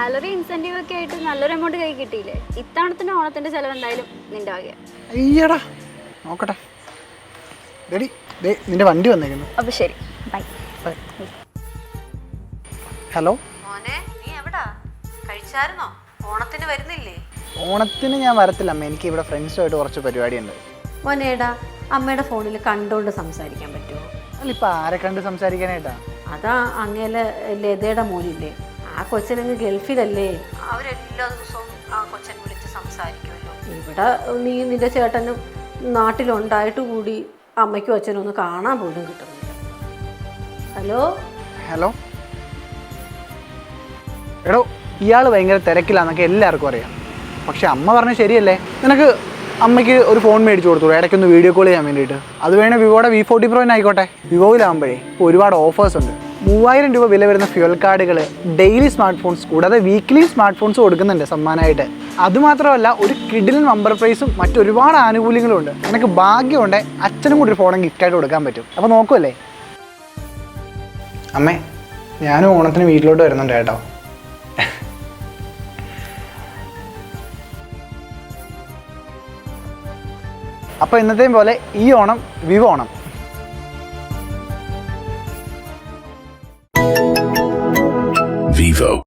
Salary incentive ഒക്കെ ആയിട്ട് നല്ലൊരു എമൗണ്ട് കൈ കിട്ടിയില്ലേ? ഇത്തവണത്തിന്റെ ഓണത്തിന്റെ ചെലവ് എന്തായാലും നിന്റെ വകയാ. അയ്യടാ നോക്കട്ടെ. നിന്റെ വണ്ടി വന്നേക്കുന്നു. അപ്പൊ ശരി, ബൈ. ഹലോ മോനെ, നീ എവിടാ? കഴിച്ചായിരുന്നോ? ഓണത്തിന് വരുന്നില്ലേ? ഓണത്തിന് ഞാൻ വരത്തില്ല അമ്മ, എനിക്ക് ഇവിടെ ഫ്രണ്ട്സുമായിട്ട് കുറച്ച് പരിപാടിയുണ്ട്. മോനേടാ, അമ്മയുടെ ഫോണിൽ കണ്ടുകൊണ്ട് സംസാരിക്കാൻ പറ്റുമോ? അല്ല ഇപ്പം ആരെ കണ്ട് സംസാരിക്കാനായിട്ടാ? അതാ അങ്ങേലെ ലതയുടെ മോനില്ലേ, ആ കൊച്ചനങ്ങ് ഗൾഫിലല്ലേ, അവരെല്ലാ ദിവസവും ആ കൊച്ചൻ വിളിച്ച് സംസാരിക്കുമല്ലോ. ഇവിടെ നീ നിന്റെ ചേട്ടനും നാട്ടിലുണ്ടായിട്ട് കൂടി അമ്മയ്ക്കും അച്ഛനും ഒന്ന് കാണാൻ പോലും കിട്ടുന്നില്ല. ഹലോ ഹലോ എടോ, ഇയാൾ ഭയങ്കര തിരക്കിലാന്നൊക്കെ എല്ലാവർക്കും അറിയാം. പക്ഷെ അമ്മ പറഞ്ഞത് ശരിയല്ലേ? നിനക്ക് അമ്മയ്ക്ക് ഒരു ഫോൺ മേടിച്ച് കൊടുത്തോളൂ, ഇടയ്ക്കൊന്ന് വീഡിയോ കോൾ ചെയ്യാൻ വേണ്ടിയിട്ട്. അത് വേണേൽ വിവോയുടെ V40 Pro ആയിക്കോട്ടെ. വിവോയിലാകുമ്പോഴേ ഇപ്പോൾ ഒരുപാട് ഓഫേഴ്സ് ഉണ്ട്. 3000 രൂപ വില വരുന്ന ഫ്യൂൽ കാർഡുകൾ, ഡെയിലി സ്മാർട്ട് ഫോൺസ്, കൂടാതെ വീക്ക്ലി സ്മാർട്ട് ഫോൺസ് കൊടുക്കുന്നുണ്ട് സമ്മാനമായിട്ട്. അതുമാത്രമല്ല ഒരു കിഡിലൻ നമ്പർ പ്രൈസും മറ്റൊരുപാട് ആനുകൂല്യങ്ങളും ഉണ്ട്. നിനക്ക് ഭാഗ്യമുണ്ട് അച്ഛനും കൂടി ഒരു ഫോൺ ഗിഫ്റ്റായിട്ട് കൊടുക്കാൻ പറ്റും. അപ്പോൾ നോക്കുമല്ലേ? അമ്മേ, ഞാനും ഓണത്തിന് വീട്ടിലോട്ട് വരുന്നുണ്ട് കേട്ടോ. അപ്പോൾ ഇന്നത്തെയും പോലെ ഈ ഓണം വിവോ ഓണം. Vivo.